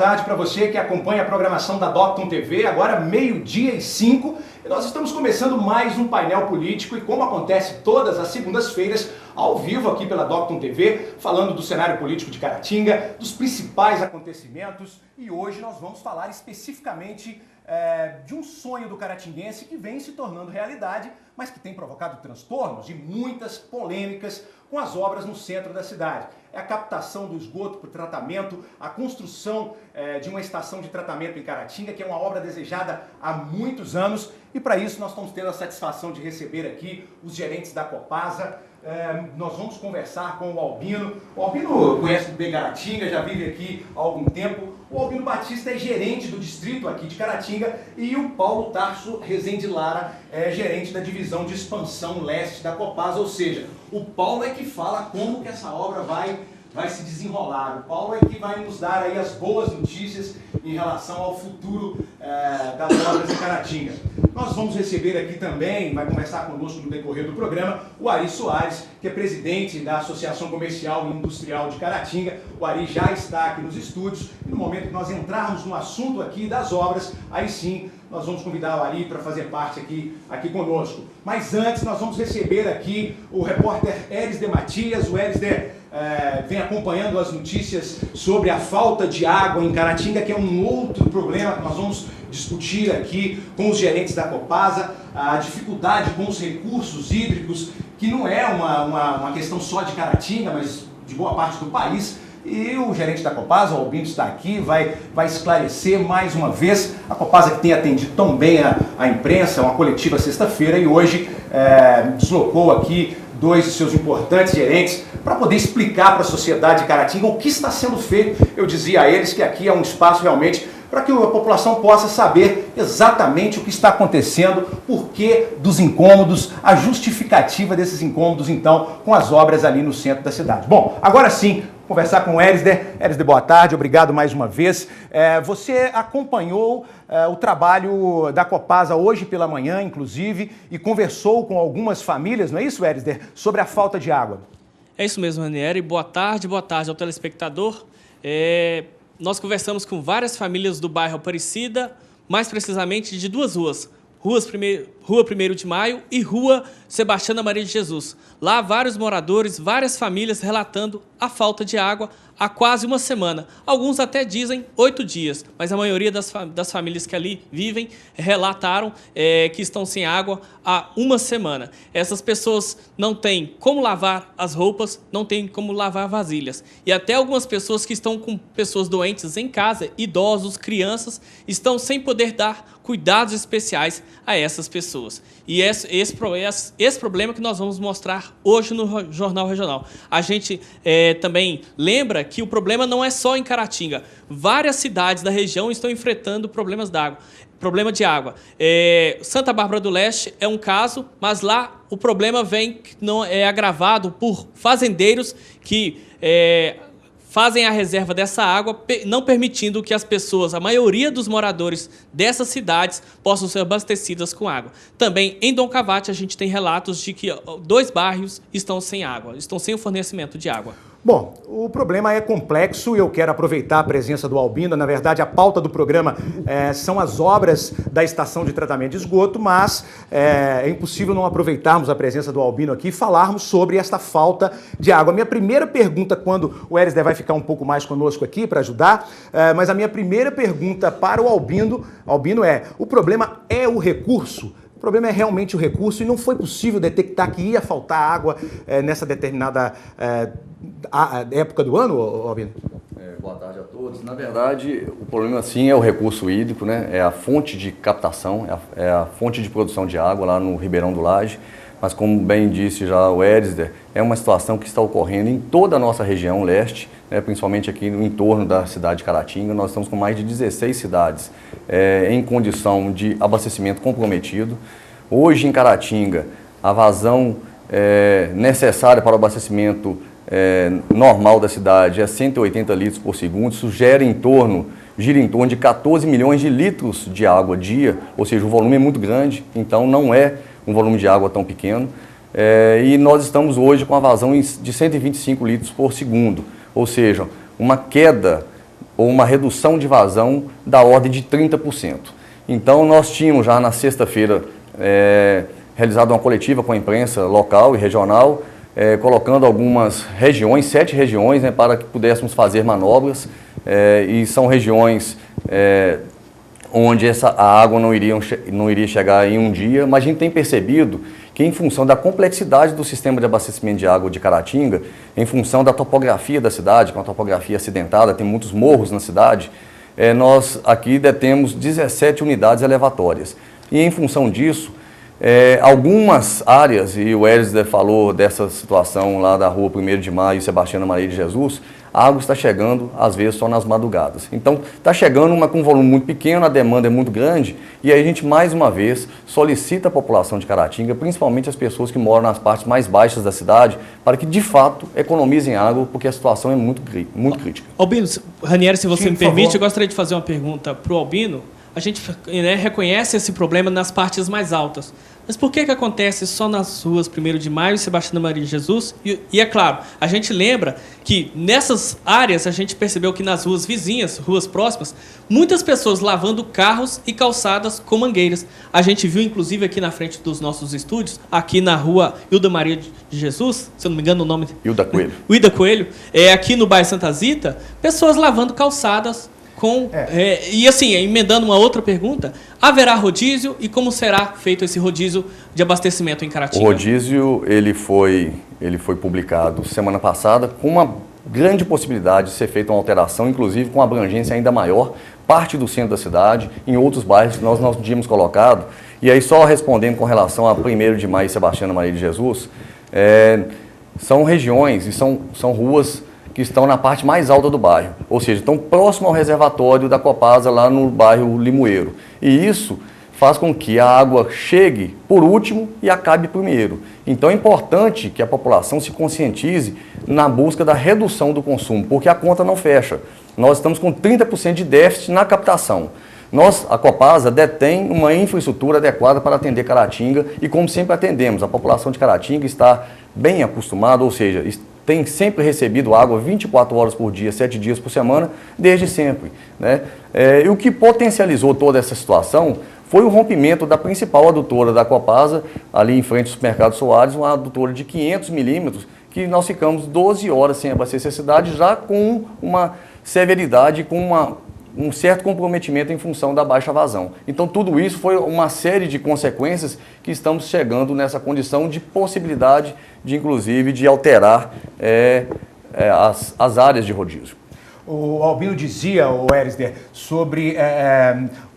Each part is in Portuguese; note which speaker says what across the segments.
Speaker 1: tarde para você que acompanha a programação da Docton TV, agora 12h05. E nós estamos começando mais um painel político e, como acontece todas as segundas-feiras, ao vivo aqui pela Docton TV, falando do cenário político de Caratinga, dos principais acontecimentos. E hoje nós vamos falar especificamente de um sonho do caratinguense que vem se tornando realidade, mas que tem provocado transtornos e muitas polêmicas com as obras no centro da cidade. É a captação do esgoto para o tratamento, a construção de uma estação de tratamento em Caratinga, que é uma obra desejada há muitos anos. E para isso nós estamos tendo a satisfação de receber aqui os gerentes da Copasa. Nós vamos conversar com o Albino. O Albino conhece bem Caratinga, já vive aqui há algum tempo. O Albino Batista é gerente do distrito aqui de Caratinga e o Paulo Tarso Rezende Lara é gerente da divisão de expansão leste da Copasa, ou seja, o Paulo é que fala como que essa obra vai se desenrolar. O Paulo é que vai nos dar aí as boas notícias em relação ao futuro das obras em Caratinga. Nós vamos receber aqui também, vai conversar conosco no decorrer do programa, o Ari Soares, que é presidente da Associação Comercial e Industrial de Caratinga. O Ari já está aqui nos estúdios e no momento que nós entrarmos no assunto aqui das obras, aí sim nós vamos convidar o Ari para fazer parte aqui conosco. Mas antes nós vamos receber aqui o repórter Erisder Matias. O Erisder vem acompanhando as notícias sobre a falta de água em Caratinga, que é um outro problema que nós vamos discutir aqui com os gerentes da Copasa, a dificuldade com os recursos hídricos, que não é uma questão só de Caratinga, mas de boa parte do país. E o gerente da Copasa, o Albino, está aqui, vai esclarecer mais uma vez. A Copasa, que tem atendido tão bem a imprensa, uma coletiva sexta-feira, e hoje deslocou aqui dois de seus importantes gerentes para poder explicar para a sociedade de Caratinga o que está sendo feito. Eu dizia a eles que aqui é um espaço realmente para que a população possa saber exatamente o que está acontecendo, por que dos incômodos, a justificativa desses incômodos, então, com as obras ali no centro da cidade. Bom, agora sim, conversar com o Erisder. Erisder, boa tarde, obrigado mais uma vez. Você acompanhou o trabalho da Copasa hoje pela manhã, inclusive, e conversou com algumas famílias, não é isso, Erisder, sobre a falta de água?
Speaker 2: É isso mesmo, Ranieri. Boa tarde ao telespectador. Nós conversamos com várias famílias do bairro Aparecida, mais precisamente de duas ruas. Rua 1º de Maio e Rua Sebastiana Maria de Jesus. Lá, vários moradores, várias famílias relatando a falta de água há quase uma semana. Alguns até dizem 8 dias, mas a maioria das famílias que ali vivem relataram que estão sem água há uma semana. Essas pessoas não têm como lavar as roupas, não têm como lavar vasilhas. E até algumas pessoas que estão com pessoas doentes em casa, idosos, crianças, estão sem poder dar cuidados especiais a essas pessoas. E esse problema que nós vamos mostrar hoje no Jornal Regional. A gente também lembra que o problema não é só em Caratinga. Várias cidades da região estão enfrentando problema de água. Santa Bárbara do Leste é um caso, mas lá o problema é agravado por fazendeiros que fazem a reserva dessa água, não permitindo que as pessoas, a maioria dos moradores dessas cidades, possam ser abastecidas com água. Também em Dom Cavate a gente tem relatos de que 2 bairros estão sem água, estão sem o fornecimento de água.
Speaker 1: Bom, o problema é complexo e eu quero aproveitar a presença do Albino. Na verdade, a pauta do programa são as obras da estação de tratamento de esgoto, mas é impossível não aproveitarmos a presença do Albino aqui e falarmos sobre esta falta de água. A minha primeira pergunta, quando o Erisder vai ficar um pouco mais conosco aqui para ajudar, mas a minha primeira pergunta para o Albino o problema é o recurso? O problema é realmente o recurso e não foi possível detectar que ia faltar água nessa determinada época do ano, Albino?
Speaker 3: Boa tarde a todos. Na verdade, o problema sim é o recurso hídrico, né? É a fonte de captação, é a fonte de produção de água lá no Ribeirão do Laje. Mas como bem disse já o Erisder, é uma situação que está ocorrendo em toda a nossa região leste, né? Principalmente aqui no entorno da cidade de Caratinga. Nós estamos com mais de 16 cidades em condição de abastecimento comprometido. Hoje em Caratinga, a vazão necessária para o abastecimento normal da cidade é 180 litros por segundo. Isso gira em torno de 14 milhões de litros de água dia, ou seja, o volume é muito grande, então não é um volume de água tão pequeno. E nós estamos hoje com a vazão de 125 litros por segundo, ou seja, uma queda ou uma redução de vazão da ordem de 30%. Então, nós tínhamos já na sexta-feira realizado uma coletiva com a imprensa local e regional, colocando algumas regiões, 7 regiões, né, para que pudéssemos fazer manobras, e são regiões onde a água não iria chegar em um dia, mas a gente tem percebido que, em função da complexidade do sistema de abastecimento de água de Caratinga, em função da topografia da cidade, que é uma topografia acidentada, tem muitos morros na cidade, nós aqui detemos 17 unidades elevatórias. E, em função disso, algumas áreas, e o Erisder falou dessa situação lá da rua 1º de Maio e Sebastiana Maria de Jesus, a água está chegando, às vezes, só nas madrugadas. Então, está chegando com um volume muito pequeno, a demanda é muito grande, e aí a gente, mais uma vez, solicita a população de Caratinga, principalmente as pessoas que moram nas partes mais baixas da cidade, para que, de fato, economizem água, porque a situação é muito crítica.
Speaker 2: Albino, Ranieri, se você
Speaker 1: Sim,
Speaker 2: me permite, eu gostaria de fazer uma pergunta para o Albino. A gente reconhece esse problema nas partes mais altas. Mas por que acontece só nas ruas 1º de Maio e Sebastiana Maria de Jesus? E é claro, a gente lembra que nessas áreas a gente percebeu que nas ruas vizinhas, ruas próximas, muitas pessoas lavando carros e calçadas com mangueiras. A gente viu, inclusive, aqui na frente dos nossos estúdios, aqui na rua Hilda Maria de Jesus, se eu não me engano o nome...
Speaker 3: Hilda Coelho.
Speaker 2: Hilda Coelho. Aqui no bairro Santa Zita, pessoas lavando calçadas e assim, emendando uma outra pergunta, haverá rodízio e como será feito esse rodízio de abastecimento em Caratinga?
Speaker 3: O rodízio ele foi publicado semana passada com uma grande possibilidade de ser feita uma alteração, inclusive com uma abrangência ainda maior, parte do centro da cidade, em outros bairros que nós não tínhamos colocado. E aí só respondendo com relação a 1º de Maio e Sebastiana Maria de Jesus, são regiões e são ruas que estão na parte mais alta do bairro, ou seja, estão próximo ao reservatório da Copasa, lá no bairro Limoeiro. E isso faz com que a água chegue por último e acabe primeiro. Então é importante que a população se conscientize na busca da redução do consumo, porque a conta não fecha. Nós estamos com 30% de déficit na captação. A Copasa detém uma infraestrutura adequada para atender Caratinga e, como sempre atendemos, a população de Caratinga está bem acostumada, ou seja, tem sempre recebido água 24 horas por dia, 7 dias por semana, desde sempre, né? E o que potencializou toda essa situação foi o rompimento da principal adutora da Copasa, ali em frente ao supermercado Soares, uma adutora de 500 milímetros, que nós ficamos 12 horas sem abastecer a cidade, já com uma severidade, com um certo comprometimento em função da baixa vazão. Então, tudo isso foi uma série de consequências que estamos chegando nessa condição de possibilidade de, inclusive, de alterar as áreas de rodízio.
Speaker 1: O Albino dizia, o Erisder, sobre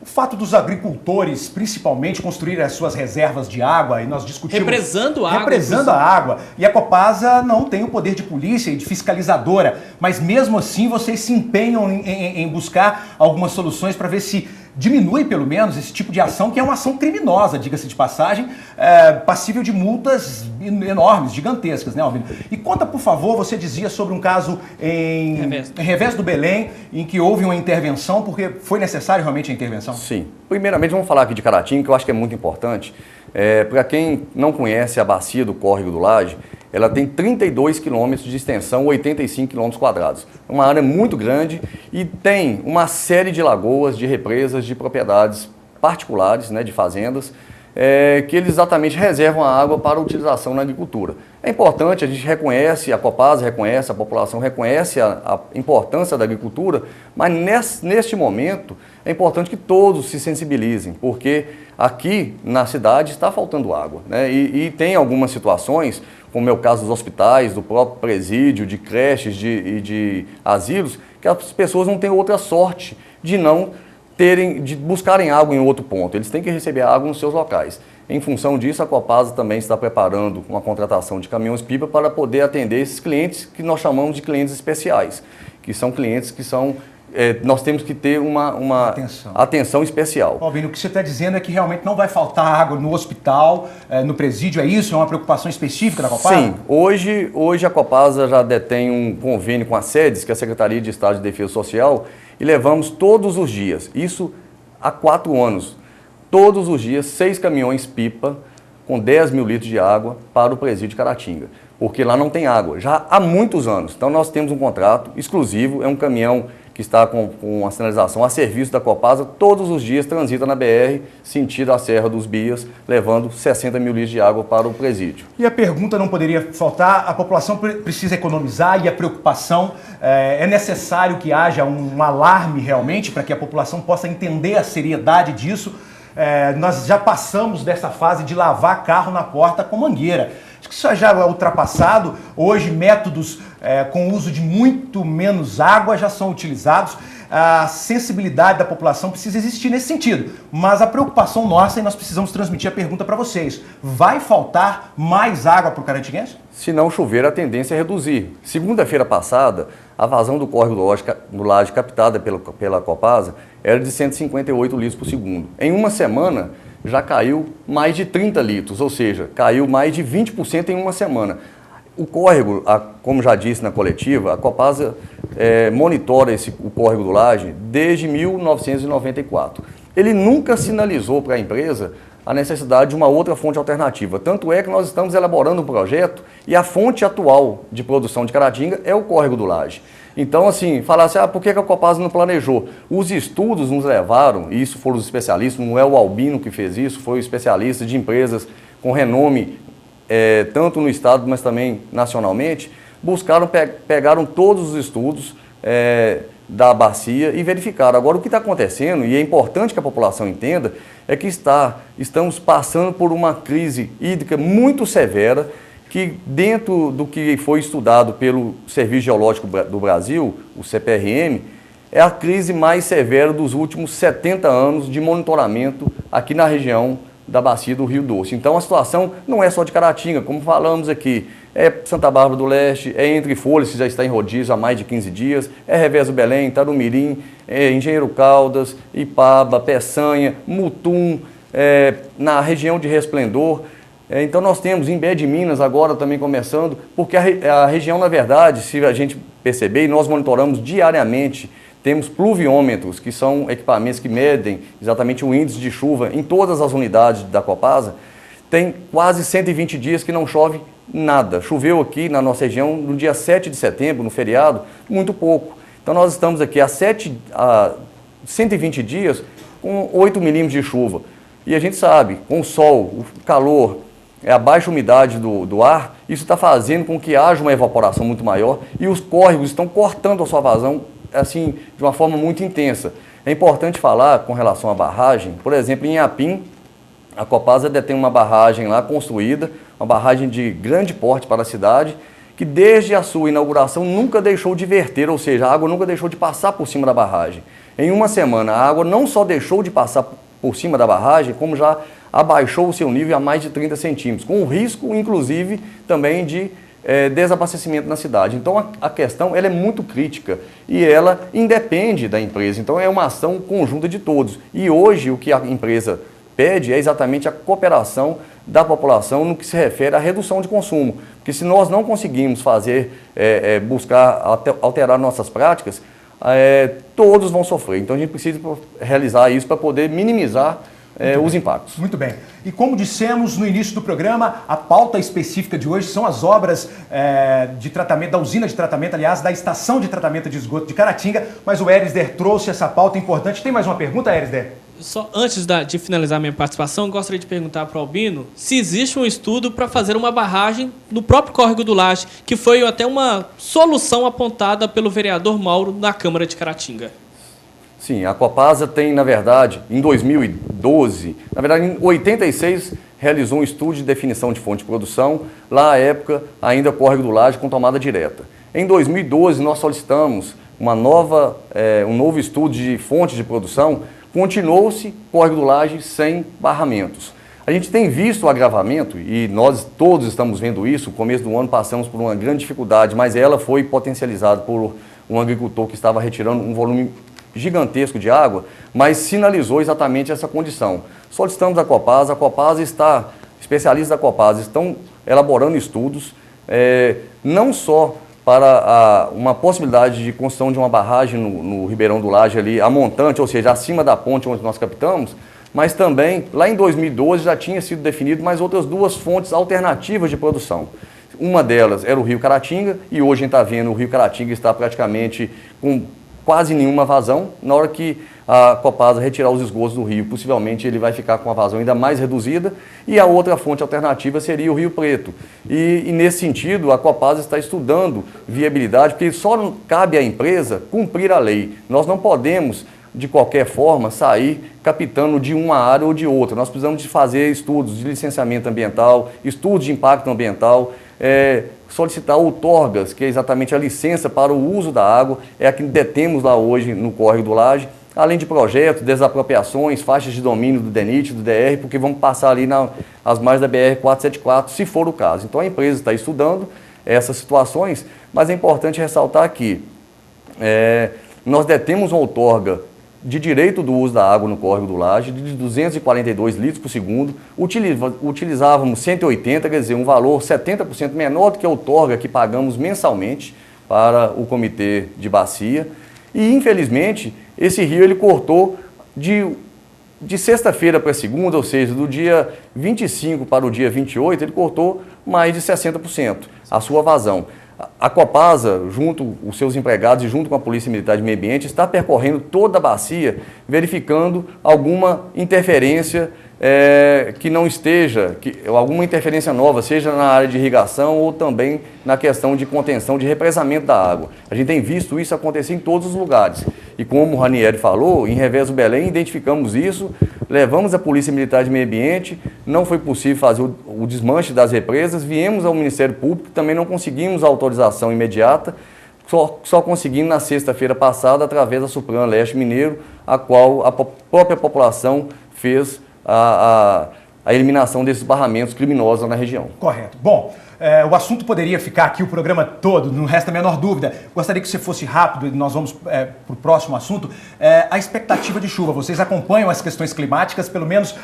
Speaker 1: o fato dos agricultores, principalmente, construírem as suas reservas de água, e nós discutimos...
Speaker 2: Represando água.
Speaker 1: Represando a água. E a Copasa não tem o poder de polícia e de fiscalizadora, mas mesmo assim vocês se empenham em buscar algumas soluções para ver se diminui, pelo menos, esse tipo de ação, que é uma ação criminosa, diga-se de passagem, passível de multas enormes, gigantescas, né, Albino? E conta, por favor, você dizia sobre um caso em Revés do Belém, em que houve uma intervenção, porque foi necessário realmente a intervenção?
Speaker 3: Sim. Primeiramente, vamos falar aqui de Caratinga, que eu acho que é muito importante. Para quem não conhece a bacia do Córrego do Laje, ela tem 32 quilômetros de extensão, 85 quilômetros quadrados. É uma área muito grande e tem uma série de lagoas, de represas, de propriedades particulares, né, de fazendas, que eles exatamente reservam a água para utilização na agricultura. É importante, a gente reconhece, a Copasa reconhece, a população reconhece a importância da agricultura, mas neste momento é importante que todos se sensibilizem, porque aqui na cidade está faltando água, né? E tem algumas situações, como é o caso dos hospitais, do próprio presídio, de creches e de asilos, que as pessoas não têm outra sorte de de buscarem água em outro ponto. Eles têm que receber água nos seus locais. Em função disso, a Copasa também está preparando uma contratação de caminhões-pipa para poder atender esses clientes que nós chamamos de clientes especiais, que são clientes que são... nós temos que ter uma atenção especial.
Speaker 1: Albino, o que você está dizendo é que realmente não vai faltar água no hospital, no presídio, é isso? É uma preocupação específica da Copasa?
Speaker 3: Sim. Hoje a Copasa já detém um convênio com a SEDES, que é a Secretaria de Estado de Defesa Social, e levamos todos os dias, isso há 4 anos, todos os dias, 6 caminhões-pipa com 10 mil litros de água para o presídio de Caratinga, porque lá não tem água, já há muitos anos. Então nós temos um contrato exclusivo, é um caminhão que está com a sinalização a serviço da Copasa, todos os dias transita na BR, sentido a Serra dos Bias, levando 60 mil litros de água para o presídio.
Speaker 1: E a pergunta não poderia faltar, a população precisa economizar e a preocupação, é necessário que haja um alarme realmente para que a população possa entender a seriedade disso. Nós já passamos dessa fase de lavar carro na porta com mangueira. Acho que isso já é ultrapassado. Hoje, métodos com uso de muito menos água já são utilizados. A sensibilidade da população precisa existir nesse sentido. Mas a preocupação nossa, e nós precisamos transmitir a pergunta para vocês: vai faltar mais água para o caratinguense?
Speaker 3: Se não chover, a tendência é reduzir. Segunda-feira passada, a vazão do córrego do Laje captada pela Copasa era de 158 litros por segundo. Em uma semana, já caiu mais de 30 litros, ou seja, caiu mais de 20% em uma semana. O córrego, como já disse na coletiva, a Copasa monitora o córrego do Laje desde 1994. Ele nunca sinalizou para a empresa a necessidade de uma outra fonte alternativa. Tanto é que nós estamos elaborando um projeto e a fonte atual de produção de Caratinga é o córrego do Laje. Então, assim, falar assim, por que a Copasa não planejou? Os estudos nos levaram, e isso foram os especialistas, não é o Albino que fez isso, foi o especialista de empresas com renome, tanto no estado, mas também nacionalmente, pegaram todos os estudos da bacia e verificaram. Agora, o que está acontecendo, e é importante que a população entenda, é que estamos passando por uma crise hídrica muito severa, que dentro do que foi estudado pelo Serviço Geológico do Brasil, o CPRM, é a crise mais severa dos últimos 70 anos de monitoramento aqui na região da bacia do Rio Doce. Então a situação não é só de Caratinga, como falamos aqui, é Santa Bárbara do Leste, é Entre Folhas, que já está em rodízio há mais de 15 dias, é Revés do Belém, Tarumirim, Engenheiro Caldas, Ipaba, Peçanha, Mutum, na região de Resplendor. Então nós temos Imbé de Minas agora também começando, porque a região, na verdade, se a gente perceber, e nós monitoramos diariamente, temos pluviômetros, que são equipamentos que medem exatamente o índice de chuva em todas as unidades da Copasa. Tem quase 120 dias que não chove nada. Choveu aqui na nossa região no dia 7 de setembro, no feriado, muito pouco. Então nós estamos aqui há 120 dias com 8 milímetros de chuva. E a gente sabe, com o sol, o calor, a baixa umidade do ar, isso está fazendo com que haja uma evaporação muito maior e os córregos estão cortando a sua vazão assim, de uma forma muito intensa. É importante falar com relação à barragem, por exemplo, em Inhapim, a Copasa detém uma barragem lá construída, uma barragem de grande porte para a cidade, que desde a sua inauguração nunca deixou de verter, ou seja, a água nunca deixou de passar por cima da barragem. Em uma semana, a água não só deixou de passar por cima da barragem, como já abaixou o seu nível a mais de 30 centímetros, com o risco, inclusive, também de desabastecimento na cidade. Então a questão ela é muito crítica e ela independe da empresa, então é uma ação conjunta de todos. E hoje o que a empresa pede é exatamente a cooperação da população no que se refere à redução de consumo, porque se nós não conseguimos buscar alterar nossas práticas, todos vão sofrer. Então a gente precisa realizar isso para poder minimizar os impactos.
Speaker 1: Muito bem. E como dissemos no início do programa, a pauta específica de hoje são as obras de tratamento, da usina de tratamento, aliás, da estação de tratamento de esgoto de Caratinga, mas o Erisder trouxe essa pauta importante. Tem mais uma pergunta, Erisder?
Speaker 2: Só antes de finalizar minha participação, gostaria de perguntar para o Albino se existe um estudo para fazer uma barragem no próprio córrego do Laje, que foi até uma solução apontada pelo vereador Mauro na Câmara de Caratinga.
Speaker 3: Sim, a Copasa tem, na verdade, em 2012, na verdade em 86, realizou um estudo de definição de fonte de produção, lá à época ainda córrego do Laje com tomada direta. Em 2012 nós solicitamos um novo estudo de fonte de produção, continuou-se córrego do Laje sem barramentos. A gente tem visto o agravamento, e nós todos estamos vendo isso, no começo do ano passamos por uma grande dificuldade, mas ela foi potencializada por um agricultor que estava retirando um volume gigantesco de água, mas sinalizou exatamente essa condição. Solicitamos a Copasa especialistas da Copasa estão elaborando estudos, não só para uma possibilidade de construção de uma barragem no Ribeirão do Laje, ali, a montante, ou seja, acima da ponte onde nós captamos, mas também, lá em 2012, já tinha sido definido mais outras duas fontes alternativas de produção. Uma delas era o Rio Caratinga, e hoje a gente está vendo o Rio Caratinga está praticamente com quase nenhuma vazão. Na hora que a Copasa retirar os esgotos do rio, possivelmente ele vai ficar com uma vazão ainda mais reduzida, e a outra fonte alternativa seria o Rio Preto. E nesse sentido, a Copasa está estudando viabilidade, porque só cabe à empresa cumprir a lei. Nós não podemos, de qualquer forma, sair captando de uma área ou de outra. Nós precisamos de fazer estudos de licenciamento ambiental, estudos de impacto ambiental, solicitar outorgas, que é exatamente a licença para o uso da água, é a que detemos lá hoje no córrego do Laje, além de projetos, desapropriações, faixas de domínio do DENIT, do DR, porque vamos passar ali nas margens da BR-474, se for o caso. Então a empresa está estudando essas situações, mas é importante ressaltar que nós detemos uma outorga de direito do uso da água no córrego do Laje de 242 litros por segundo, utilizávamos 180, quer dizer, um valor 70% menor do que a outorga que pagamos mensalmente para o comitê de bacia. E, infelizmente, esse rio ele cortou de sexta-feira para segunda, ou seja, do dia 25 para o dia 28, ele cortou mais de 60% a sua vazão. A Copasa, junto com os seus empregados e junto com a Polícia Militar de Meio Ambiente, está percorrendo toda a bacia, verificando alguma interferência que não esteja, alguma interferência nova, seja na área de irrigação ou também na questão de contenção, de represamento da água. A gente tem visto isso acontecer em todos os lugares. E como o Ranieri falou, em Revés do Belém, identificamos isso, levamos a Polícia Militar de Meio Ambiente, não foi possível fazer o desmanche das represas, viemos ao Ministério Público, também não conseguimos a autorização imediata, só conseguimos na sexta-feira passada, através da Supran Leste Mineiro, a qual a própria população fez a eliminação desses barramentos criminosos na região.
Speaker 1: Correto. Bom, o assunto poderia ficar aqui o programa todo, não resta a menor dúvida. Gostaria que você fosse rápido e nós vamos para o próximo assunto. A expectativa de chuva, vocês acompanham as questões climáticas, pelo menos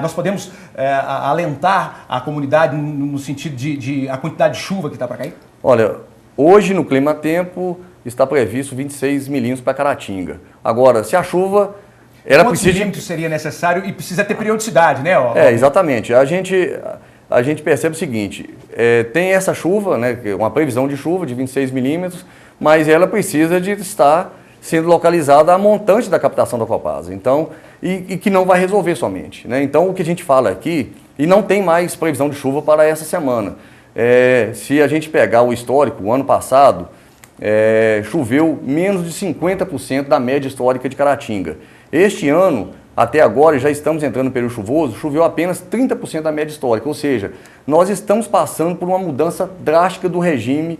Speaker 1: nós podemos alentar a comunidade no sentido de a quantidade de chuva que está para cair?
Speaker 3: Olha, hoje no Clima Tempo está previsto 26 milímetros para Caratinga. Agora, se a chuva...
Speaker 1: Quantos milímetros seria necessário e precisa ter periodicidade, né?
Speaker 3: Exatamente. A gente percebe o seguinte, tem essa chuva, né, uma previsão de chuva de 26 milímetros, mas ela precisa de estar sendo localizada a montante da captação da Copasa. Então, e que não vai resolver somente, né? Então, o que a gente fala aqui, e não tem mais previsão de chuva para essa semana. Se a gente pegar o histórico, o ano passado, choveu menos de 50% da média histórica de Caratinga. Este ano, até agora, já estamos entrando no período chuvoso, choveu apenas 30% da média histórica, ou seja, nós estamos passando por uma mudança drástica do regime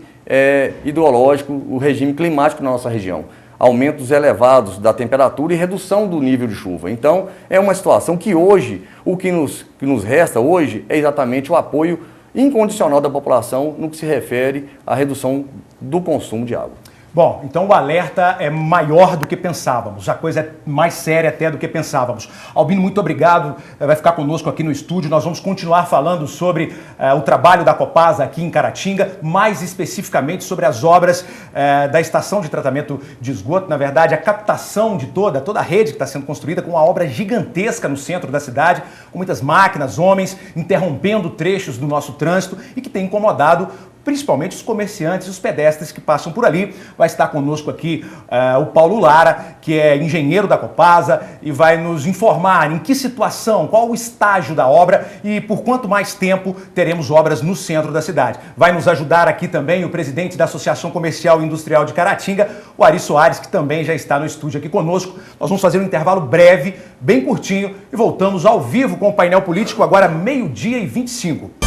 Speaker 3: hidrológico, o regime climático na nossa região. Aumentos elevados da temperatura e redução do nível de chuva. Então, é uma situação que hoje, o que nos resta hoje é exatamente o apoio incondicional da população no que se refere à redução do consumo de água.
Speaker 1: Bom, então o alerta é maior do que pensávamos, a coisa é mais séria até do que pensávamos. Albino, muito obrigado, vai ficar conosco aqui no estúdio, nós vamos continuar falando sobre o trabalho da Copasa aqui em Caratinga, mais especificamente sobre as obras da estação de tratamento de esgoto, na verdade a captação de toda a rede que está sendo construída com uma obra gigantesca no centro da cidade, com muitas máquinas, homens, interrompendo trechos do nosso trânsito e que tem incomodado principalmente os comerciantes e os pedestres que passam por ali. Vai estar conosco aqui o Paulo Lara, que é engenheiro da Copasa e vai nos informar em que situação, qual o estágio da obra e por quanto mais tempo teremos obras no centro da cidade. Vai nos ajudar aqui também o presidente da Associação Comercial e Industrial de Caratinga, o Ari Soares, que também já está no estúdio aqui conosco. Nós vamos fazer um intervalo breve, bem curtinho, e voltamos ao vivo com o painel político agora 12h25.